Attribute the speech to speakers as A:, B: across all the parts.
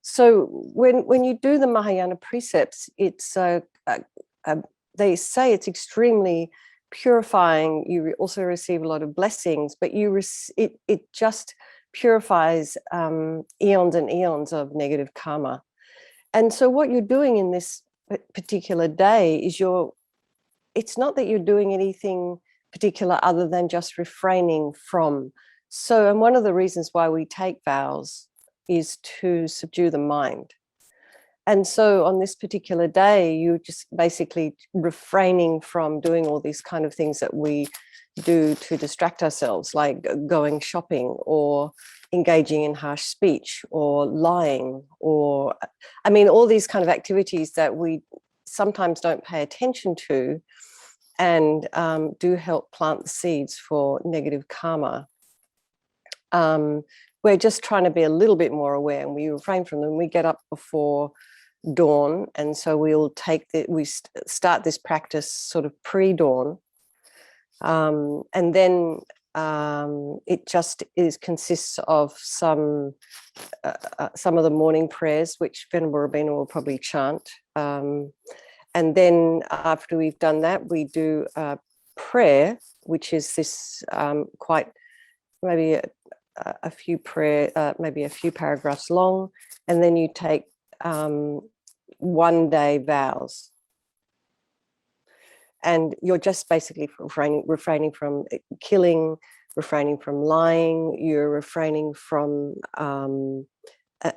A: So when you do the Mahayana precepts, it's they say it's extremely purifying. You also receive a lot of blessings, but it just purifies eons and eons of negative karma. And so what you're doing in this particular day is it's not that you're doing anything particular other than just refraining from. So, and one of the reasons why we take vows is to subdue the mind. And so on this particular day, you're just basically refraining from doing all these kind of things that we do to distract ourselves, like going shopping or engaging in harsh speech or lying, or, I mean, all these kind of activities that we sometimes don't pay attention to and do help plant the seeds for negative karma. We're just trying to be a little bit more aware, and we refrain from them. We get up before dawn, and so we'll start this practice sort of pre-dawn, and then it just consists of some of the morning prayers, which Venerable Robina will probably chant, and then after we've done that, we do a prayer, which is this quite maybe a few paragraphs long, and then you take 1 day vows, and you're just basically refraining from killing, refraining from lying, you're refraining from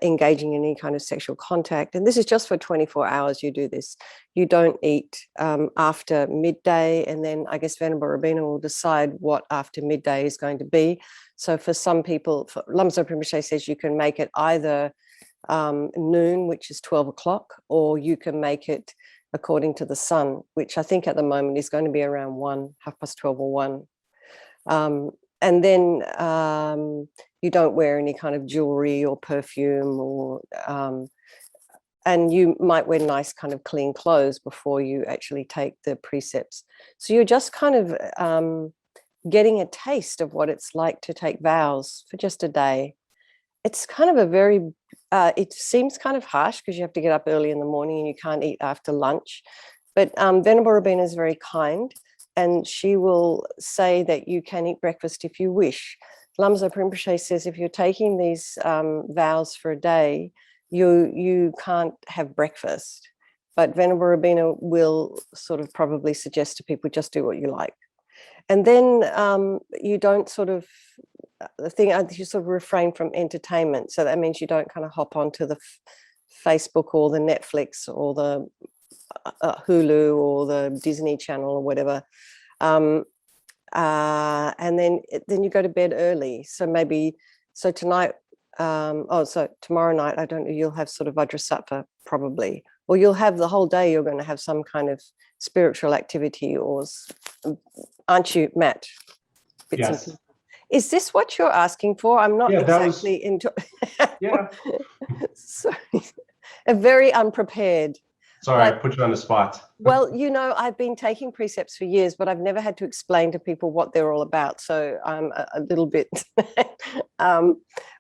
A: engaging in any kind of sexual contact. And this is just for 24 hours you do this. You don't eat after midday, and then I guess Venerable Robina will decide what after midday is going to be. So for some people, Lamso Rinpoche says you can make it either noon, which is 12 o'clock, or you can make it according to the sun, which I think at the moment is going to be around 12:30 or 1. And then you don't wear any kind of jewelry or perfume, or and you might wear nice kind of clean clothes before you actually take the precepts. So you're just kind of getting a taste of what it's like to take vows for just a day. It's kind of it seems kind of harsh because you have to get up early in the morning and you can't eat after lunch. But Venerable Robina is very kind, and she will say that you can eat breakfast if you wish. Lamso Rinpoche says if you're taking these vows for a day, you can't have breakfast. But Venerable Robina will sort of probably suggest to people, just do what you like. And then you don't sort of, you sort of refrain from entertainment. So that means you don't kind of hop onto the Facebook or the Netflix or the Hulu or the Disney Channel or whatever. And then you go to bed early. So tonight, so tomorrow night, I don't know, you'll have sort of Vajrasattva probably, or you'll have the whole day, you're going to have some kind of spiritual activity, or aren't you, Matt?
B: Yes.
A: Is this what you're asking for? I'm not exactly into.
B: Yeah.
A: Sorry, very unprepared.
B: Sorry, I put you on the spot.
A: Well, I've been taking precepts for years, but I've never had to explain to people what they're all about. So I'm a little bit.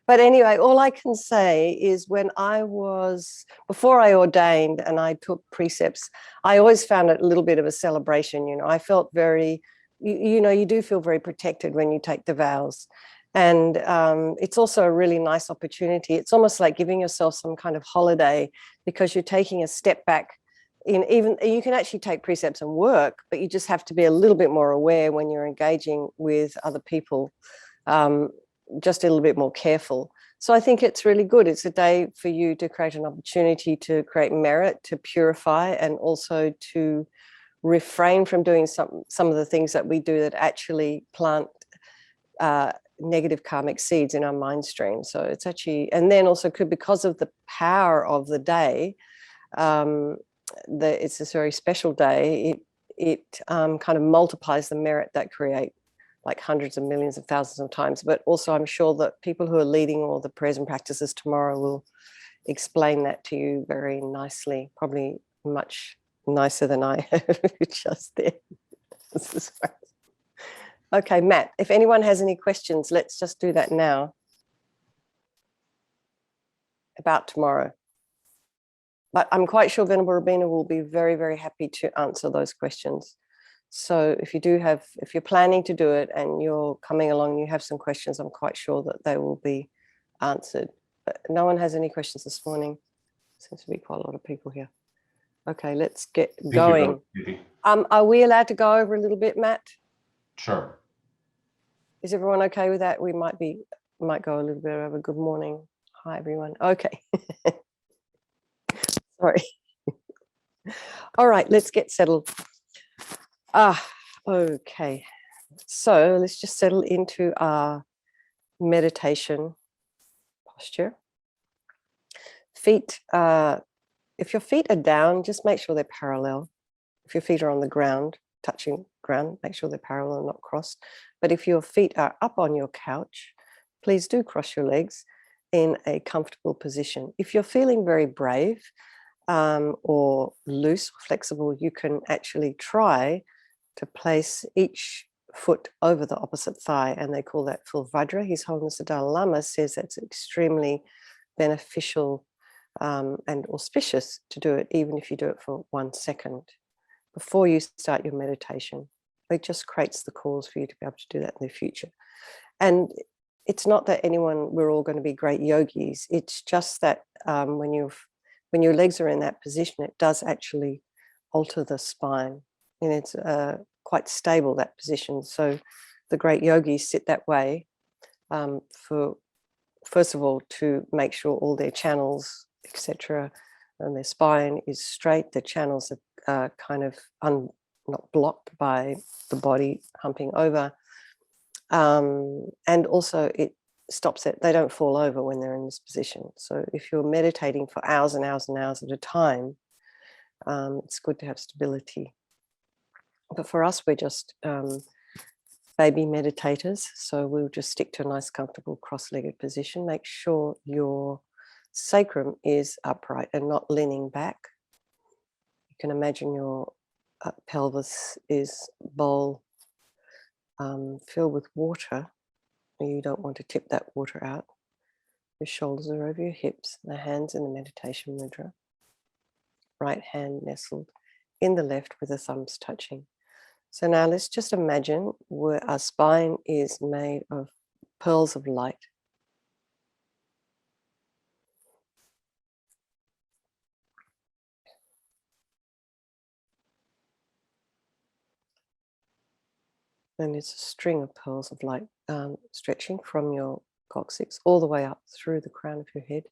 A: But anyway, all I can say is before I ordained and I took precepts, I always found it a little bit of a celebration. I felt very, you do feel very protected when you take the vows. And it's also a really nice opportunity. It's almost like giving yourself some kind of holiday, because you're taking a step back. Even you can actually take precepts and work, but you just have to be a little bit more aware when you're engaging with other people, just a little bit more careful. So I think it's really good. It's a day for you to create an opportunity to create merit, to purify, and also to refrain from doing some of the things that we do that actually plant negative karmic seeds in our mind stream. So it's actually, and then also because of the power of the day, it's this very special day, it kind of multiplies the merit that create like hundreds of millions of thousands of times. But also I'm sure that people who are leading all the prayers and practices tomorrow will explain that to you very nicely, probably much nicer than I have just there. Okay, Matt, if anyone has any questions, let's just do that now. about tomorrow. But I'm quite sure Venerable Robina will be very, very happy to answer those questions. So if you're planning to do it and you're coming along, you have some questions, I'm quite sure that they will be answered. But no one has any questions this morning. Seems to be quite a lot of people here. Okay, let's get going. Are we allowed to go over a little bit, Matt?
B: Sure.
A: Is everyone okay with that? We might go a little bit over. Good morning. Hi, everyone. Okay. Sorry. All right, let's get settled. Okay. So let's just settle into our meditation posture. Feet, if your feet are down, just make sure they're parallel. If your feet are on the ground, touching ground, make sure they're parallel and not crossed. But if your feet are up on your couch, please do cross your legs in a comfortable position. If you're feeling very brave or loose or flexible, you can actually try to place each foot over the opposite thigh, and they call that full vajra. His Holiness the Dalai Lama says that's extremely beneficial and auspicious to do it, even if you do it for 1 second before you start your meditation. It just creates the cause for you to be able to do that in the future. And it's not that we're all going to be great yogis. It's just that when your legs are in that position, it does actually alter the spine, and it's quite stable, that position. So the great yogis sit that way for, first of all, to make sure all their channels, etc., and their spine is straight. The channels are kind of not blocked by the body humping over. And also it stops it. They don't fall over when they're in this position. So if you're meditating for hours and hours and hours at a time, it's good to have stability. But for us, we're just baby meditators. So we'll just stick to a nice, comfortable cross-legged position. Make sure your sacrum is upright and not leaning back. You can imagine your pelvis is a bowl filled with water. You don't want to tip that water out. Your shoulders are over your hips, the hands in the meditation mudra. Right hand nestled in the left with the thumbs touching. So now let's just imagine where our spine is made of pearls of light. And it's a string of pearls of light stretching from your coccyx all the way up through the crown of your head.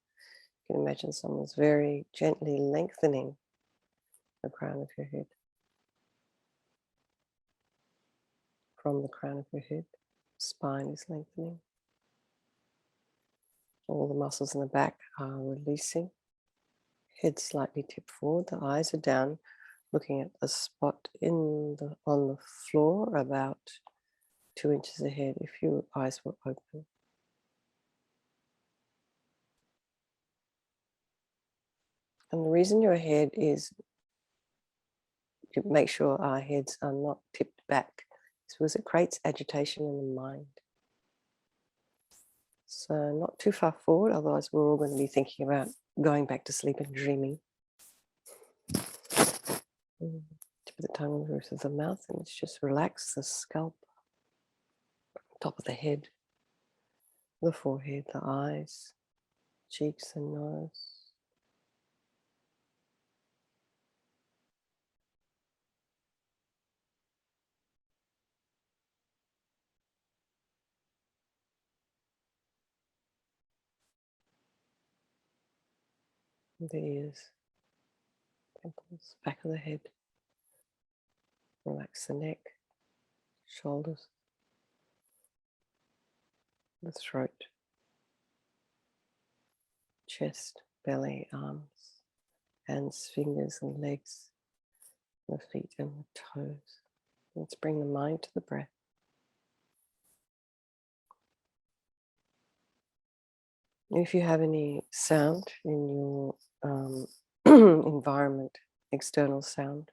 A: You can imagine someone's very gently lengthening the crown of your head. From the crown of your head, spine is lengthening. All the muscles in the back are releasing. Head slightly tipped forward, the eyes are down, looking at the spot on the floor about 2 inches ahead if your eyes were open. And the reason your head is, to make sure our heads are not tipped back, is because it creates agitation in the mind. So not too far forward, otherwise we're all going to be thinking about going back to sleep and dreaming. Tip of the tongue on the roof of the mouth, and let's just relax the scalp, top of the head, the forehead, the eyes, cheeks and nose. The ears, temples, back of the head. Relax the neck, shoulders, the throat, chest, belly, arms, hands, fingers and legs, the feet and the toes. Let's bring the mind to the breath. If you have any sound in your environment, external sound,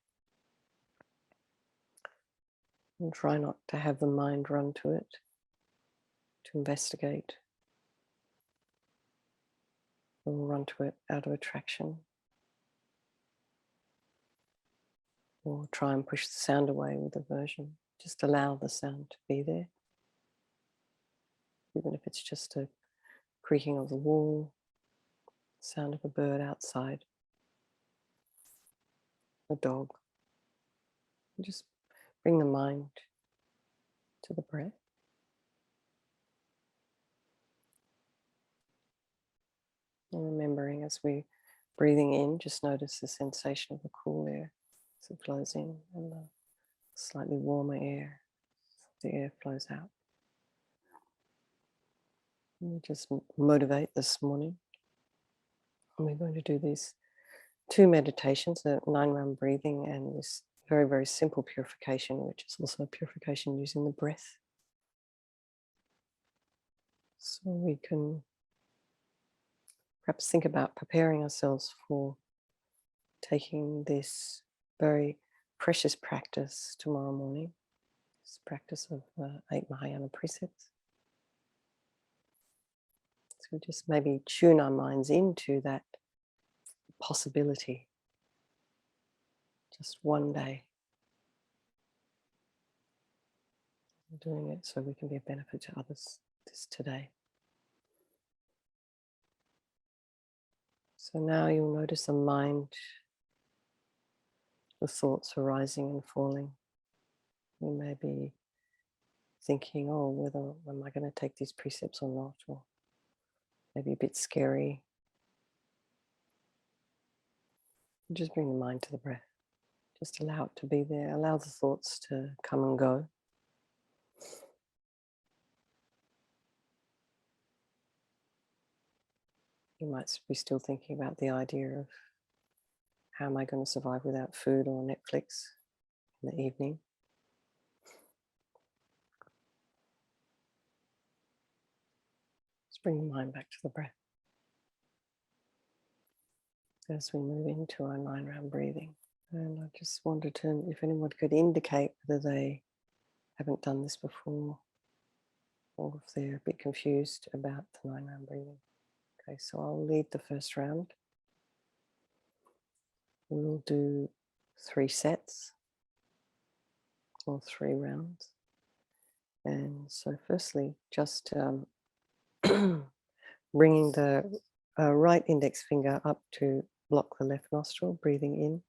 A: and try not to have the mind run to it, to investigate. or run to it out of attraction, or try and push the sound away with aversion. Just allow the sound to be there, even if it's just a creaking of the wall, sound of a bird outside, a dog. And just bring the mind to the breath. And remembering as we're breathing in, just notice the sensation of the cool air as it flows in and the slightly warmer air as the air flows out. And just motivate this morning. And we're going to do these 2 meditations, a 9-round breathing and this very, very simple purification, which is also a purification using the breath. So we can perhaps think about preparing ourselves for taking this very precious practice tomorrow morning, this practice of 8 Mahayana precepts. So just maybe tune our minds into that possibility. Just one day doing it so we can be a benefit to others this today. So now you'll notice the mind, the thoughts arising and falling. You may be thinking, oh, whether am I going to take these precepts or not, or maybe a bit scary. Just bring the mind to the breath. Just allow it to be there. Allow the thoughts to come and go. You might be still thinking about the idea of how am I going to survive without food or Netflix in the evening. Just bring the mind back to the breath as we move into our 9-round breathing. And I just wanted to, if anyone could indicate whether they haven't done this before or if they're a bit confused about the 9-round breathing. Okay, so I'll lead the first round. We'll do 3 sets or 3 rounds. And so firstly, just bringing the right index finger up to block the left nostril, breathing in,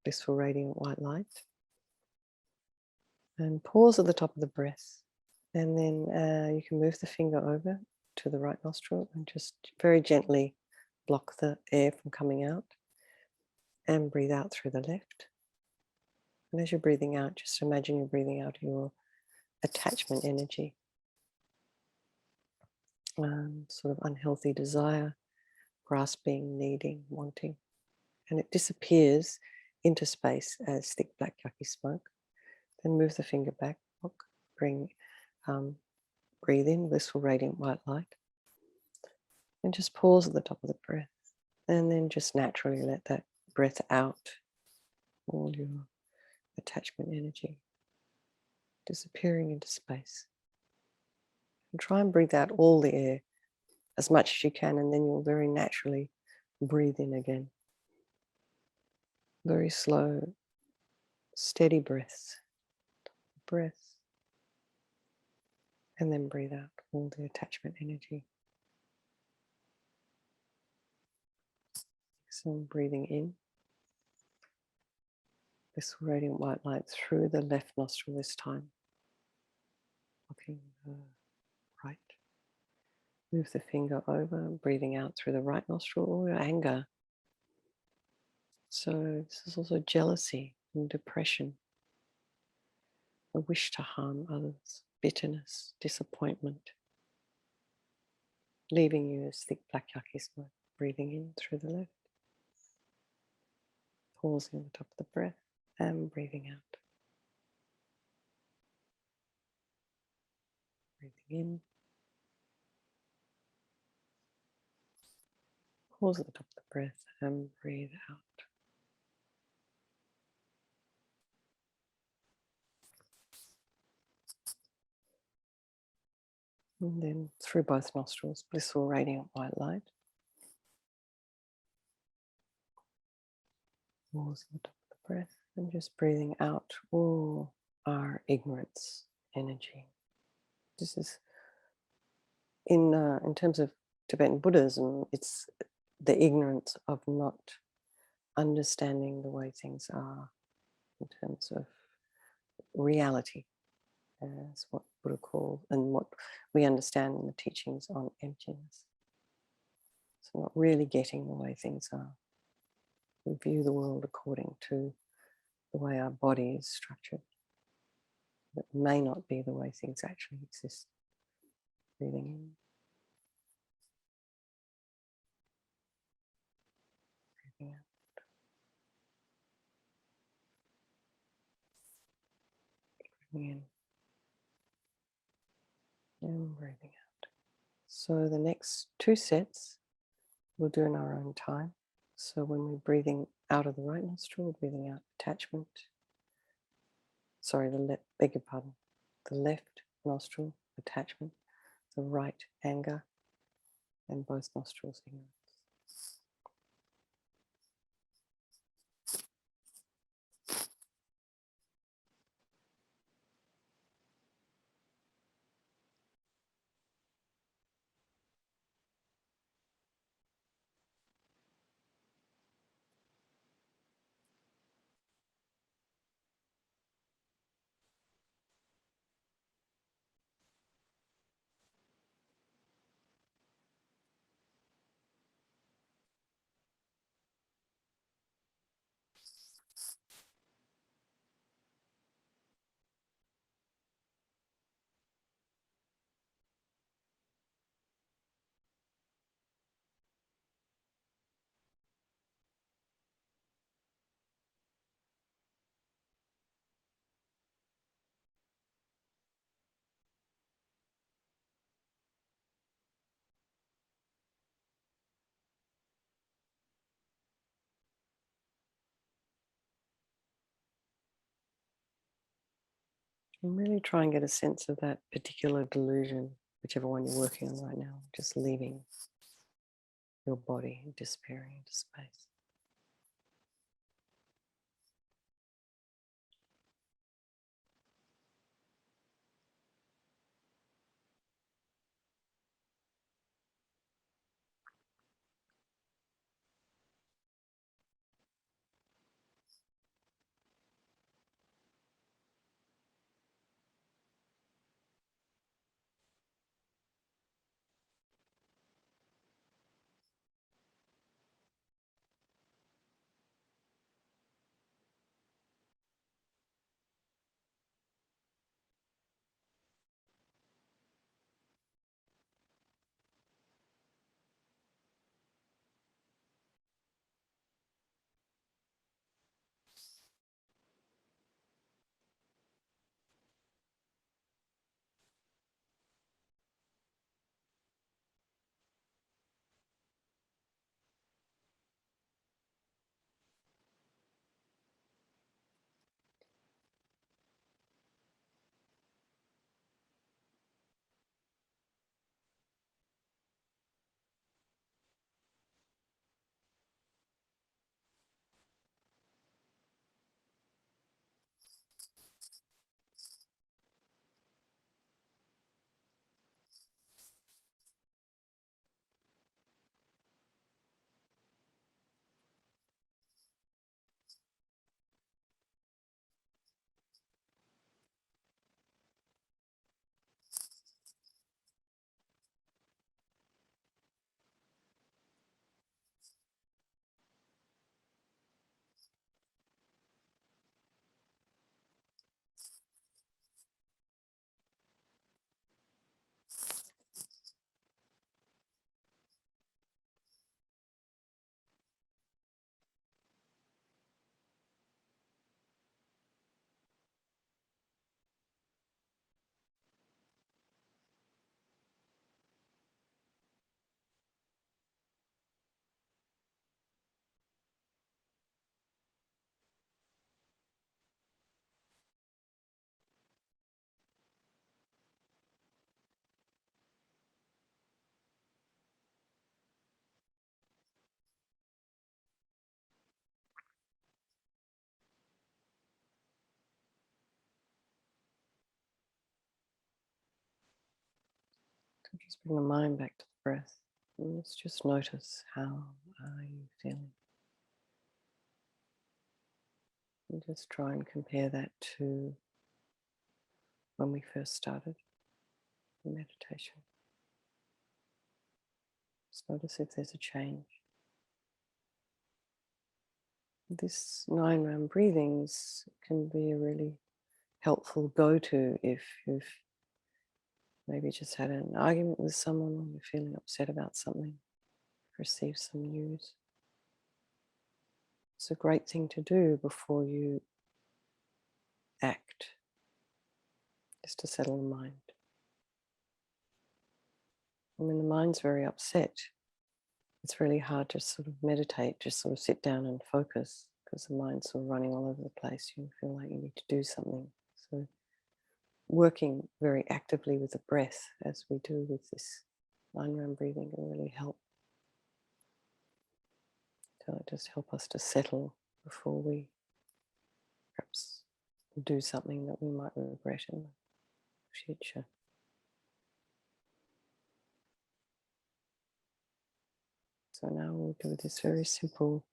A: blissful radiant white light. And pause at the top of the breath. And then you can move the finger over to the right nostril and just very gently block the air from coming out. And breathe out through the left. And as you're breathing out, just imagine you're breathing out your attachment energy. Sort of unhealthy desire, grasping, needing, wanting. And it disappears into space as thick black yucky smoke. Then move the finger back, breathe in, blissful radiant white light. And just pause at the top of the breath. And then just naturally let that breath out, all your attachment energy disappearing into space. And try and breathe out all the air as much as you can, and then you'll very naturally breathe in again. Very slow, steady breaths. Breath. And then breathe out all the attachment energy. So breathing in. This radiant white light through the left nostril this time. Blocking the right. Move the finger over, breathing out through the right nostril, or your anger. So this is also jealousy and depression, a wish to harm others, bitterness, disappointment, leaving you as thick black yucky smoke. Breathing in through the left, pausing at the top of the breath and breathing out. Breathing in, pause at the top of the breath and breathe out. And then through both nostrils, blissful radiant white light. Pause at the top of the breath and just breathing out all our ignorance energy. This is in terms of Tibetan Buddhism, it's the ignorance of not understanding the way things are in terms of reality, as what Buddha called, and what we understand in the teachings on emptiness. So not really getting the way things are. We view the world according to the way our body is structured. It may not be the way things actually exist. Breathing in. Breathing out. Breathing in. And breathing out. So the next 2 sets we'll do in our own time. So when we're breathing out of the right nostril, we're breathing out attachment. Sorry, beg your pardon. The left nostril, attachment. The right, anger. And both nostrils, ignorance. And really try and get a sense of that particular delusion, whichever one you're working on right now, just leaving your body, disappearing into space. So just bring the mind back to the breath. And let's just notice, how are you feeling? And just try and compare that to when we first started the meditation. Just notice if there's a change. This 9-round breathings can be a really helpful go-to if you've maybe just had an argument with someone, or you're feeling upset about something, received some news. It's a great thing to do before you act, just to settle the mind. And when the mind's very upset, it's really hard to sort of meditate, just sort of sit down and focus, because the mind's sort of running all over the place. You feel like you need to do something. So working very actively with the breath, as we do with this 9-round breathing, can really help. So just help us to settle before we perhaps do something that we might regret in the future. So now we'll do this very simple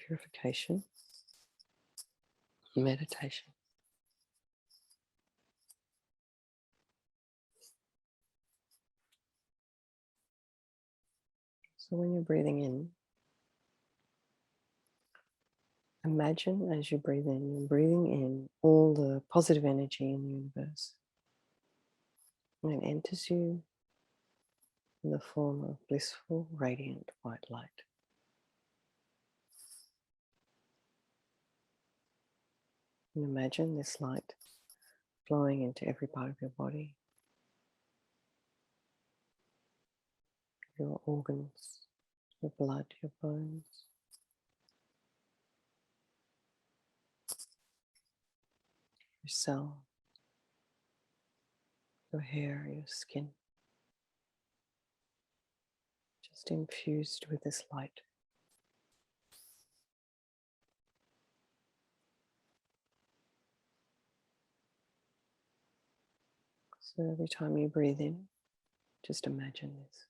A: purification meditation. So when you're breathing in, imagine as you breathe in, you're breathing in all the positive energy in the universe. And it enters you in the form of blissful, radiant white light. And imagine this light flowing into every part of your body, your organs, your blood, your bones, your cell, your hair, your skin, just infused with this light. So every time you breathe in, just imagine this.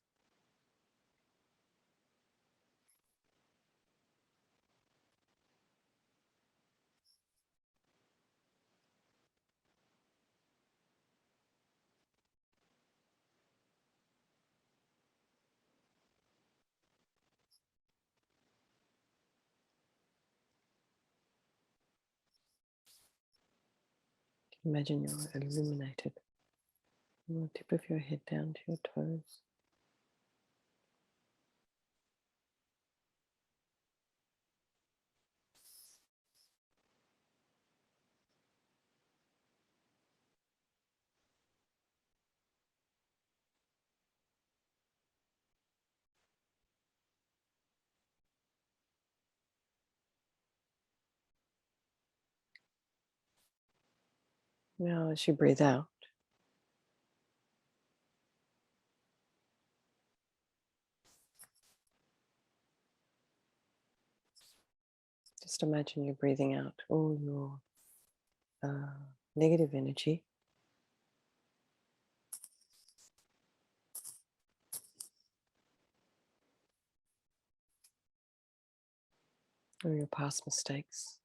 A: Imagine you're illuminated from the tip of your head down to your toes. Now as you breathe out, just imagine you're breathing out all your negative energy, or your past mistakes,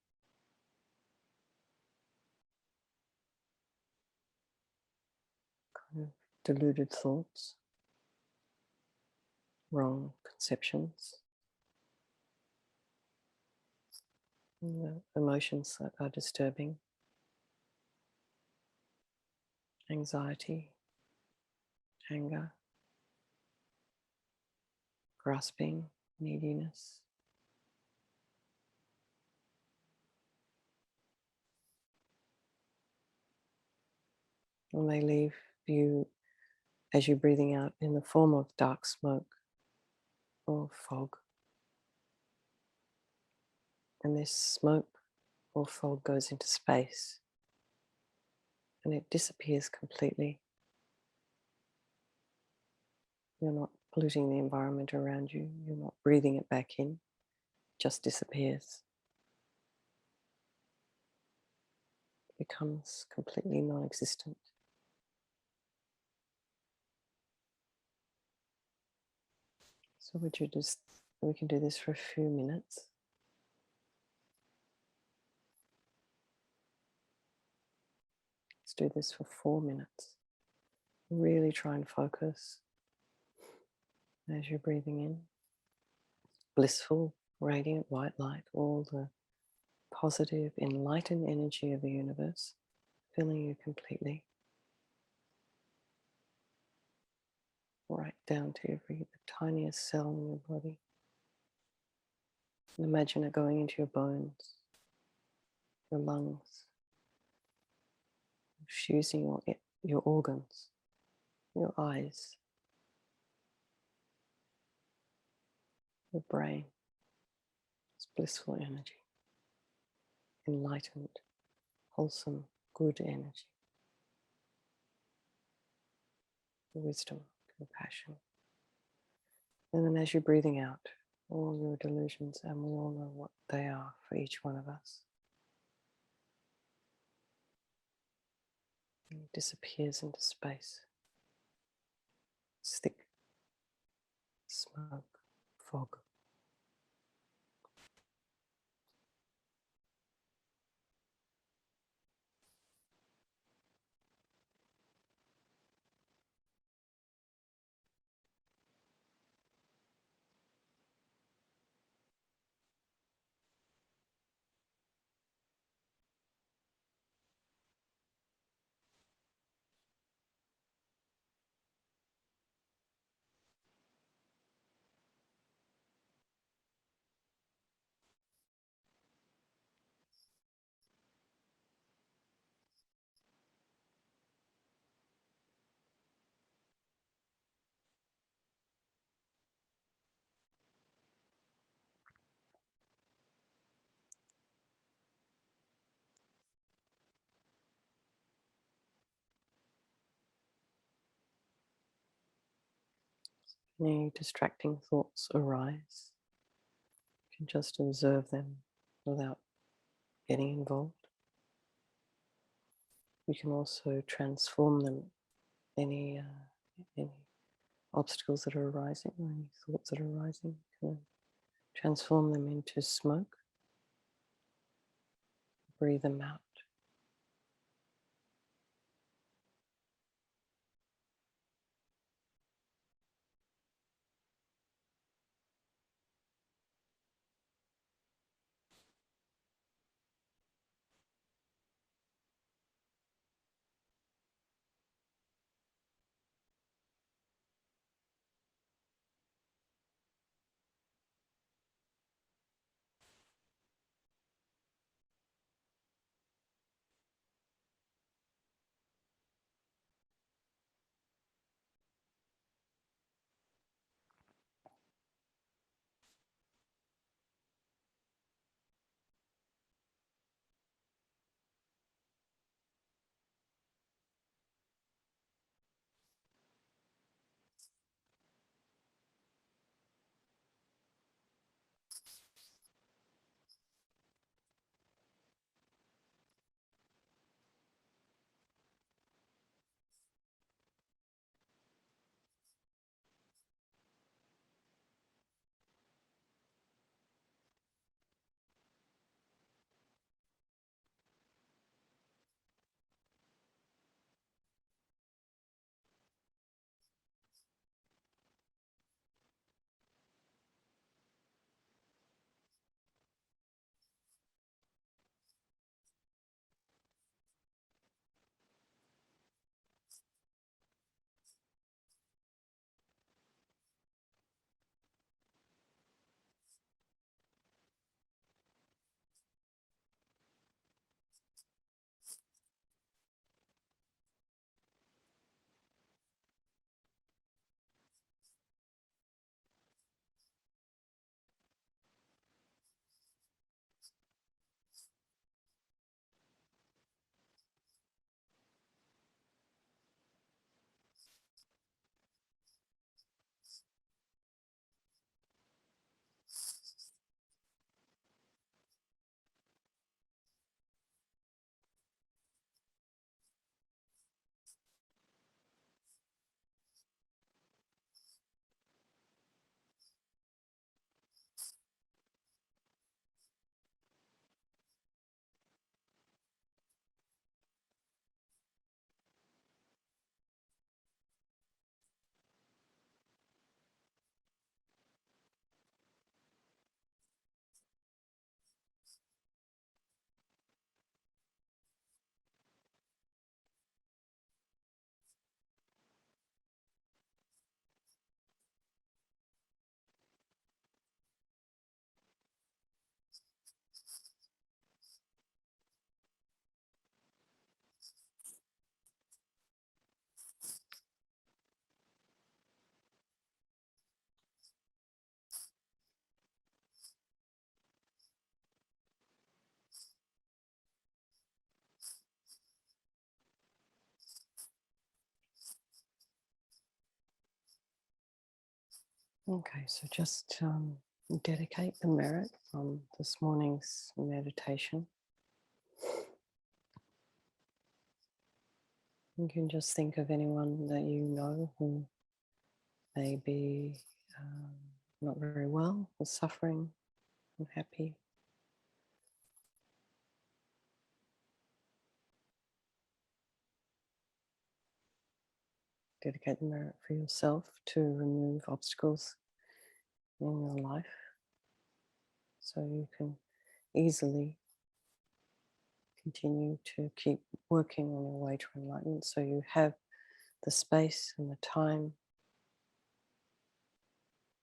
A: kind of deluded thoughts, wrong conceptions, emotions that are disturbing, anxiety, anger, grasping, neediness. And they leave you, as you're breathing out, in the form of dark smoke or fog. And this smoke or fog goes into space and it disappears completely. You're not polluting the environment around you. You're not breathing it back in. It just disappears. It becomes completely non-existent. So would you just, we can do this for a few minutes. Let's do this for 4 minutes. Really try and focus as you're breathing in. Blissful, radiant white light, all the positive, enlightened energy of the universe filling you completely. Right down to the tiniest cell in your body. And imagine it going into your bones, your lungs, fusing your organs, your eyes, your brain. It's blissful energy, enlightened, wholesome, good energy, wisdom, compassion. And then as you're breathing out, all your delusions, and we all know what they are for each one of us, and it disappears into space. It's thick smoke, fog. Any distracting thoughts arise, you can just observe them without getting involved. You can also transform them, any obstacles that are arising or any thoughts that are arising, you can transform them into smoke. Breathe them out. Okay, so just dedicate the merit from this morning's meditation. You can just think of anyone that you know who may be not very well or suffering, unhappy. Dedicate the merit for yourself to remove obstacles in your life so you can easily continue to keep working on your way to enlightenment, so you have the space and the time,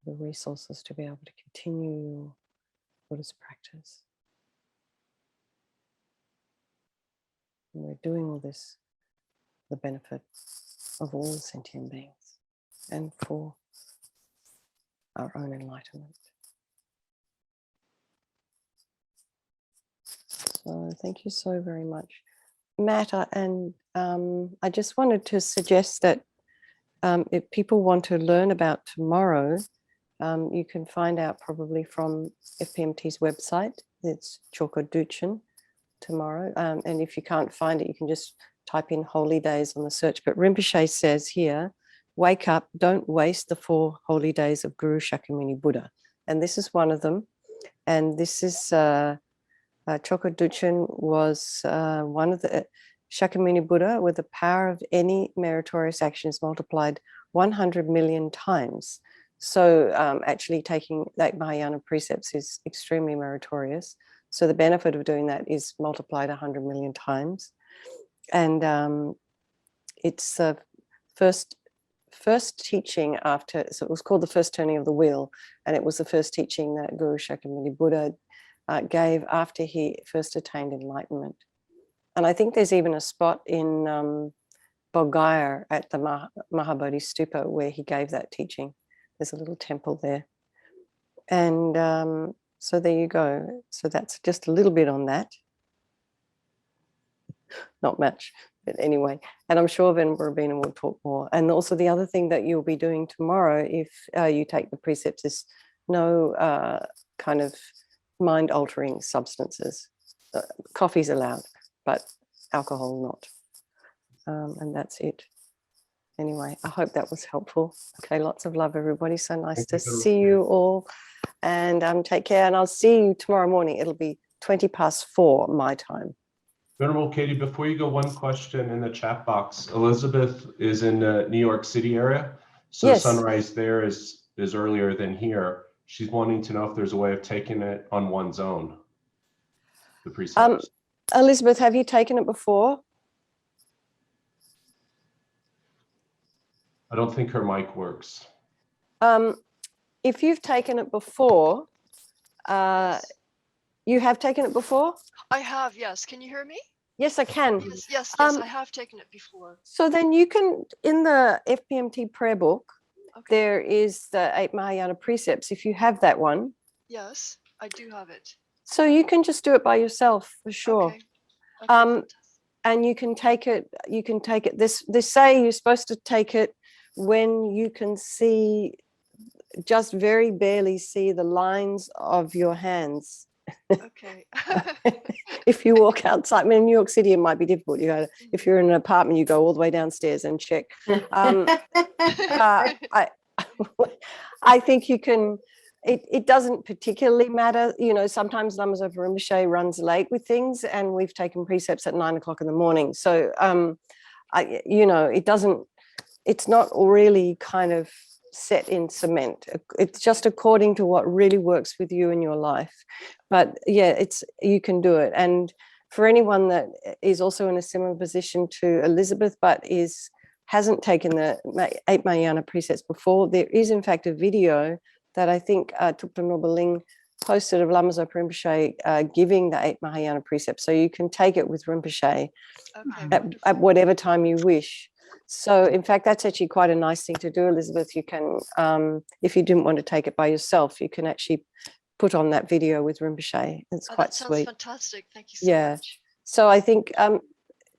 A: the resources to be able to continue your Buddhist practice. And we're doing all this for the benefit of all sentient beings and for our own enlightenment. So thank you so very much, Matt. And I just wanted to suggest that if people want to learn about tomorrow, you can find out probably from FPMT's website. It's Chokoduchen tomorrow. And if you can't find it, you can just type in holy days on the search. But Rinpoche says here, wake up, don't waste the 4 holy days of Guru Shakyamuni Buddha. And this is one of them. And this is Chokoduchen was one of the Shakyamuni Buddha with the power of any meritorious action is multiplied 100 million times. So actually taking that Mahayana precepts is extremely meritorious. So the benefit of doing that is multiplied 100 million times. And it's the first teaching after, so it was called the first turning of the wheel. And it was the first teaching that Guru Shakyamuni Buddha gave after he first attained enlightenment. And I think there's even a spot in Bodh at the Mahabodhi Stupa where he gave that teaching. There's a little temple there. And so there you go. So that's just a little bit on that. Not much, but anyway. And I'm sure Venerable Rabina will talk more. And also the other thing that you'll be doing tomorrow, if you take the precepts, is no kind of mind-altering substances. Coffee's allowed, but alcohol not. And that's it. Anyway, I hope that was helpful. Okay, lots of love, everybody. So nice to see you all. And take care. And I'll see you tomorrow morning. It'll be 4:20 my time.
B: Venerable Katy, before you go, one question in the chat box. Elizabeth is in the New York City area, so
A: Yes.
B: sunrise there is earlier than here. She's wanting to know if there's a way of taking it on one's own, the precepts.
A: Elizabeth, have you taken it before?
B: I don't think her mic works.
A: If you've taken it before, you have taken it before?
C: I have, yes. Can you hear me?
A: Yes, I can.
C: Yes, I have taken it before.
A: So then you can, in the FPMT prayer book,
C: Okay.
A: there is the 8 Mahayana precepts, if you have that one.
C: Yes, I do have it.
A: So you can just do it by yourself, for sure.
C: Okay. Okay,
A: and you can take it, they say you're supposed to take it when you can see, just very barely see the lines of your hands.
C: okay.
A: If you walk outside, I mean, in New York City, it might be difficult. You go, if you're in an apartment, you go all the way downstairs and check. I think you can, it doesn't particularly matter. You know, sometimes Lamas of Rinpoche runs late with things, and we've taken precepts at 9 o'clock in the morning. So, you know, it's not really kind of set in cement. It's just according to what really works with you in your life. But yeah, you can do it. And for anyone that is also in a similar position to Elizabeth, but hasn't taken the 8 Mahayana precepts before, there is in fact a video that I think Thupten Nobaling posted of Lama Zopa Rinpoche giving the 8 Mahayana precepts. So you can take it with Rinpoche at whatever time you wish. So in fact, that's actually quite a nice thing to do, Elizabeth. You can, if you didn't want to take it by yourself, you can actually put on that video with Rinpoche. It's quite sweet.
C: That sounds fantastic. Thank you so much.
A: So I think,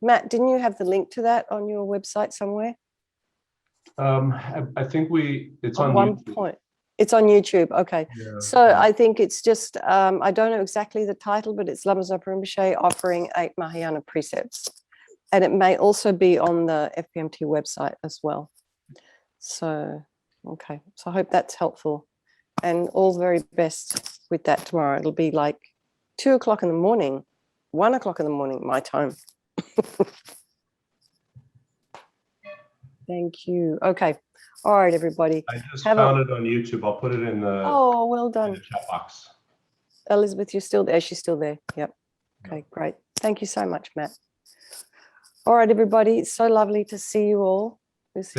A: Matt, didn't you have the link to that on your website somewhere?
B: I think it's on
A: one
B: YouTube.
A: point. It's on YouTube. Okay.
B: Yeah,
A: So
B: yeah.
A: I think it's just, I don't know exactly the title, but it's Lamazop Rinpoche offering 8 Mahayana precepts. And it may also be on the FPMT website as well. So, okay. So I hope that's helpful. And all the very best with that tomorrow. It'll be like 2 o'clock in the morning, 1 o'clock in the morning, my time. Thank you. Okay. All right, everybody.
B: I just
A: Have
B: found it on YouTube. I'll put it in the,
A: Oh, well
B: in
A: done.
B: the chat box.
A: Elizabeth, you're still there. She's still there. Yep. Okay, great. Thank you so much, Matt. All right, everybody. It's so lovely to see you all.